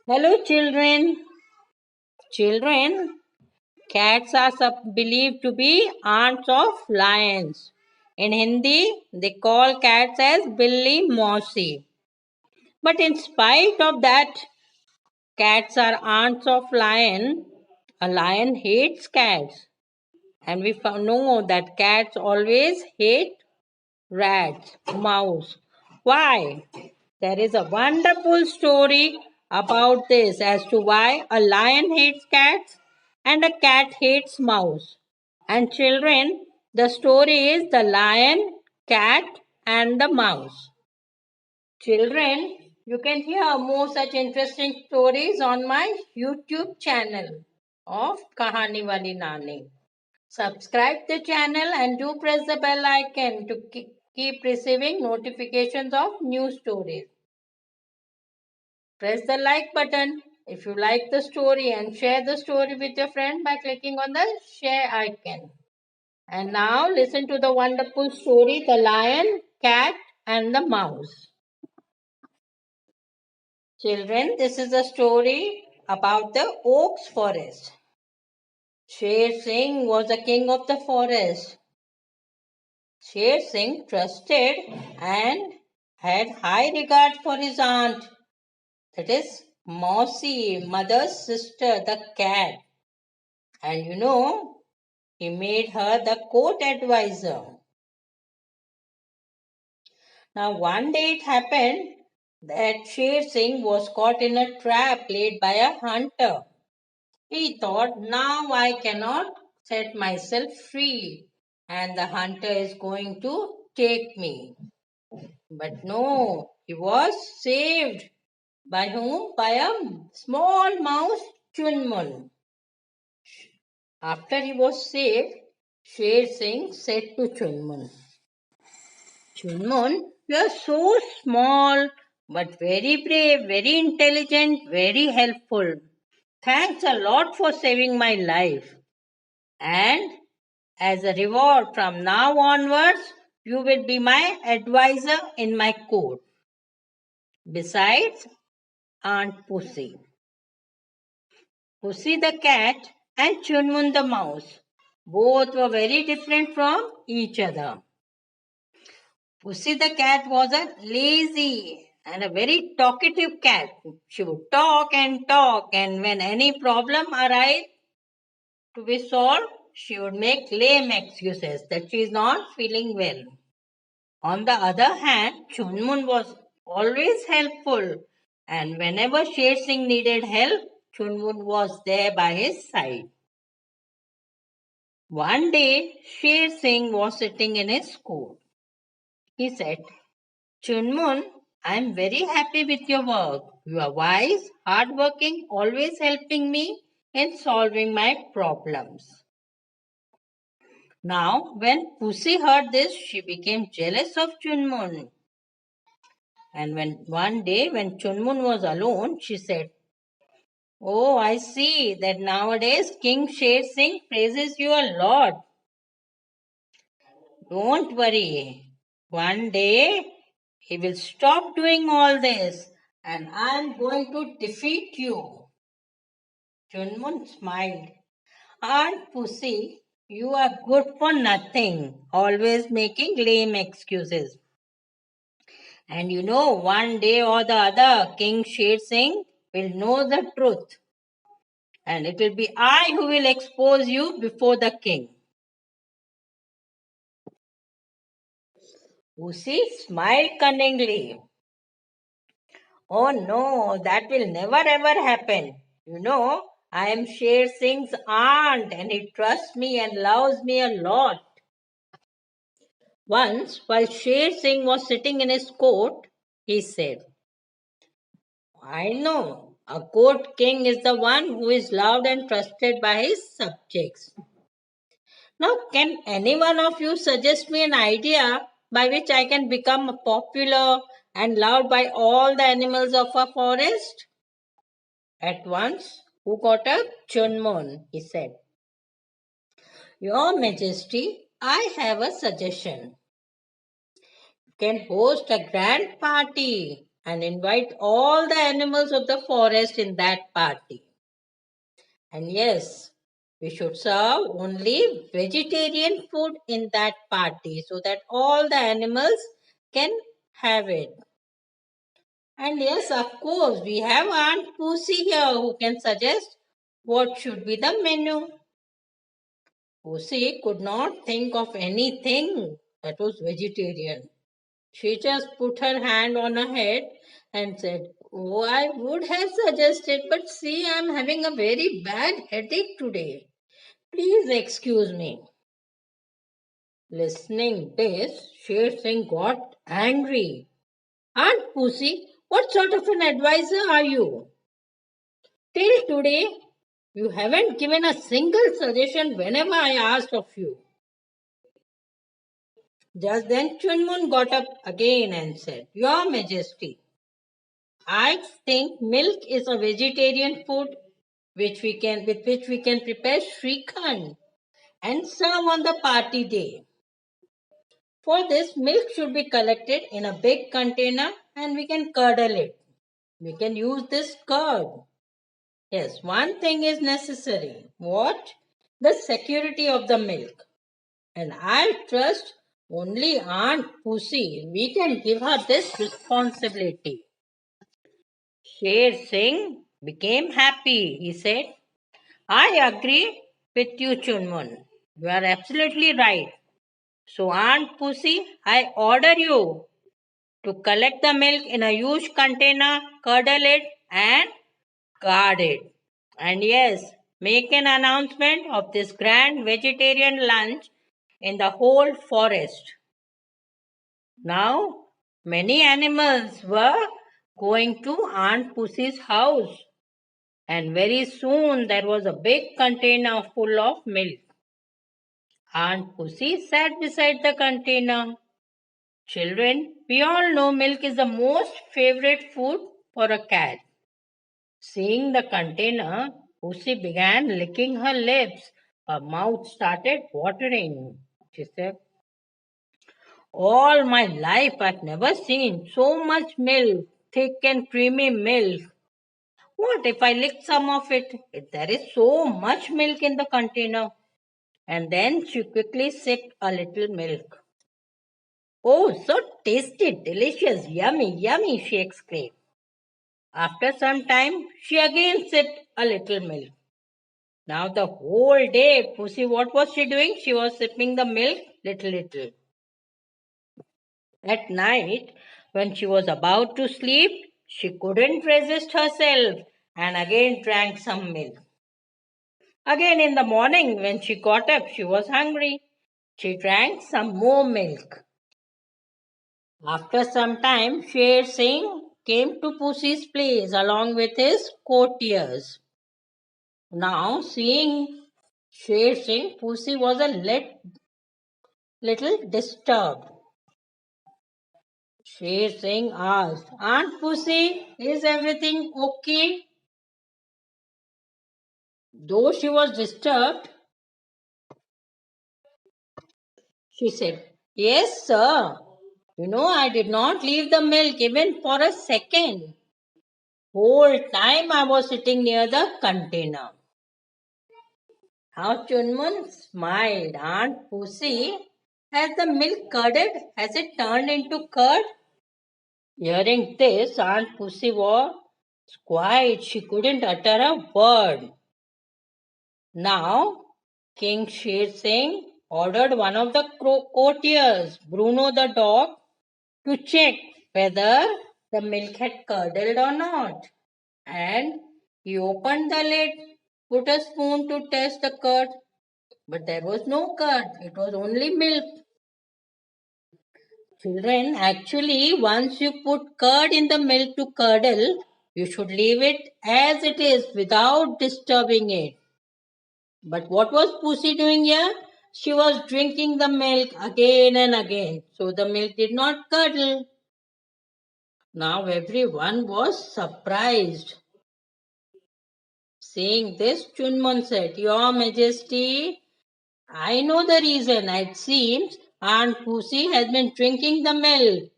Hello, children. Children, cats are believed to be aunts of lions. In Hindi, they call cats as Billy Mossy. But in spite of that, cats are aunts of lion. A lion hates cats. And we know that cats always hate rats, mouse. Why? There is a wonderful story about this as to why a lion hates cats and a cat hates mouse. And children, the story is the lion, cat, and the mouse. Children, you can hear more such interesting stories on my YouTube channel of Kahani Wali Nani. Subscribe the channel and do press the bell icon to keep receiving notifications of new stories. Press the like button if you like the story and share the story with your friend by clicking on the share icon. And now listen to the wonderful story The Lion, Cat and the Mouse. Children, this is a story about the oak's forest. Sher Singh was the king of the forest. Sher Singh trusted and had high regard for his aunt, that is Mausi, mother's sister, the cat. And he made her the court advisor. Now, one day it happened that Sher Singh was caught in a trap laid by a hunter. He thought, now I cannot set myself free, and the hunter is going to take me. But no, he was saved. By whom? By a small mouse, Chunmun. After he was saved, Sher Singh said to Chunmun, Chunmun, you are so small, but very brave, very intelligent, very helpful. Thanks a lot for saving my life. And as a reward from now onwards, you will be my advisor in my court. Besides, Aunt Pussy. Pussy the cat and Chunmun the mouse. Both were very different from each other. Pussy the cat was a lazy and a very talkative cat. She would talk, and when any problem arose to be solved, she would make lame excuses that she is not feeling well. On the other hand, Chunmun was always helpful, and whenever Sher Singh needed help, Chunmun was there by his side. One day, Sher Singh was sitting in his court. He said, Chunmun, I am very happy with your work. You are wise, hardworking, always helping me in solving my problems. Now, when Pussy heard this, she became jealous of Chunmun. And when one day, when Chunmun was alone, she said, Oh, I see that nowadays King Sher Singh praises you a lot. Don't worry. One day he will stop doing all this and I'm going to defeat you. Chunmun smiled. Aunt Pussy, you are good for nothing, always making lame excuses. And one day or the other, King Sher Singh will know the truth. And it will be I who will expose you before the king. Pussy smiled cunningly. Oh no, that will never ever happen. I am Sher Singh's aunt and he trusts me and loves me a lot. Once, while Sher Singh was sitting in his court, he said, I know a court king is the one who is loved and trusted by his subjects. Now, can any one of you suggest me an idea by which I can become popular and loved by all the animals of a forest? At once, who got up? Chunmun, he said. Your Majesty, I have a suggestion. You can host a grand party and invite all the animals of the forest in that party. And yes, we should serve only vegetarian food in that party so that all the animals can have it. And yes, of course, we have Aunt Pussy here who can suggest what should be the menu. Pussy could not think of anything that was vegetarian. She just put her hand on her head and said, "Oh, I would have suggested, but see, I'm having a very bad headache today. Please excuse me." Listening this, Sher Singh got angry. "Aunt Pussy, what sort of an advisor are you? Till today, you haven't given a single suggestion whenever I asked of you." Just then Chunmun got up again and said, "Your Majesty, I think milk is a vegetarian food with which we can prepare Srikhand and serve on the party day. For this, milk should be collected in a big container and we can curdle it. We can use this curd. Yes, one thing is necessary. What? The security of the milk. And I trust only Aunt Pussy. We can give her this responsibility." Sher Singh became happy. He said, "I agree with you, Chunmun. You are absolutely right. So, Aunt Pussy, I order you to collect the milk in a huge container, curdle it, and guard it. And yes, make an announcement of this grand vegetarian lunch in the whole forest." Now, many animals were going to Aunt Pussy's house, and very soon there was a big container full of milk. Aunt Pussy sat beside the container. Children, we all know milk is the most favorite food for a cat. Seeing the container, Pussy began licking her lips. Her mouth started watering. She said, "All my life I've never seen so much milk, thick and creamy milk. What if I lick some of it? There is so much milk in the container." And then she quickly sipped a little milk. "Oh, so tasty, delicious, yummy, yummy," she exclaimed. After some time, she again sipped a little milk. Now the whole day, Pussy, what was she doing? She was sipping the milk little. At night, when she was about to sleep, she couldn't resist herself and again drank some milk. Again in the morning, when she got up, she was hungry. She drank some more milk. After some time, Sher Singh came to Pussy's place along with his courtiers. Now, seeing Sher Singh, Pussy was a little disturbed. Sher Singh asked, "Aunt Pussy, is everything okay?" Though she was disturbed, she said, "Yes, sir. I did not leave the milk even for a second. Whole time I was sitting near the container." How Chunmun smiled. "Aunt Pussy, has the milk curded? Has it turned into curd?" Hearing this, Aunt Pussy was quiet. She couldn't utter a word. Now, King Sher Singh ordered one of the courtiers, Bruno the dog, to check whether the milk had curdled or not. And he opened the lid, put a spoon to test the curd, but there was no curd, it was only milk. Children, actually, once you put curd in the milk to curdle, you should leave it as it is without disturbing it. But what was Pussy doing here? She was drinking the milk again and again, so the milk did not curdle. Now everyone was surprised. Seeing this, Chunman said, "Your Majesty, I know the reason. It seems Aunt Pussy has been drinking the milk.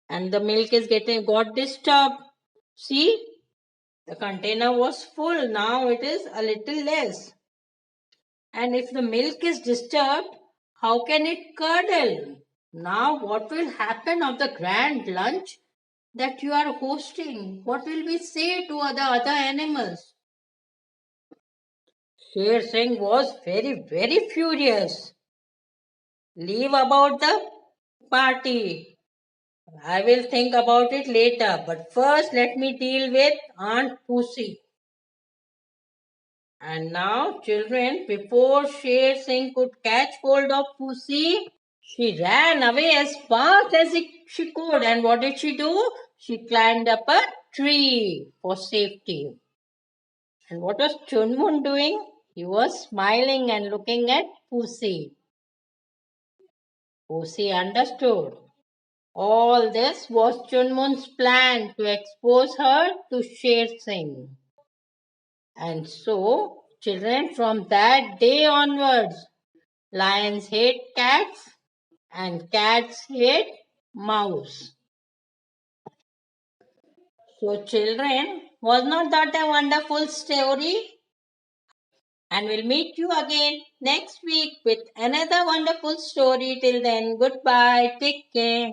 and the milk is got disturbed. See, the container was full, now it is a little less. And if the milk is disturbed, how can it curdle? Now, what will happen of the grand lunch that you are hosting? What will we say to the other animals? Sher Singh was very furious. Leave about the party. I will think about it later. But first, let me deal with Aunt Pussy. And now, children, before Sher Singh could catch hold of Pussy, she ran away as fast as she could. And what did she do? She climbed up a tree for safety. And what was Chunmun doing? He was smiling and looking at Pussy. Pussy understood. All this was Chunmun's plan to expose her to Sher Singh. And so, children, from that day onwards, lions hate cats and cats hate mouse. So, children, was not that a wonderful story? And we'll meet you again next week with another wonderful story. Till then, goodbye. Take care.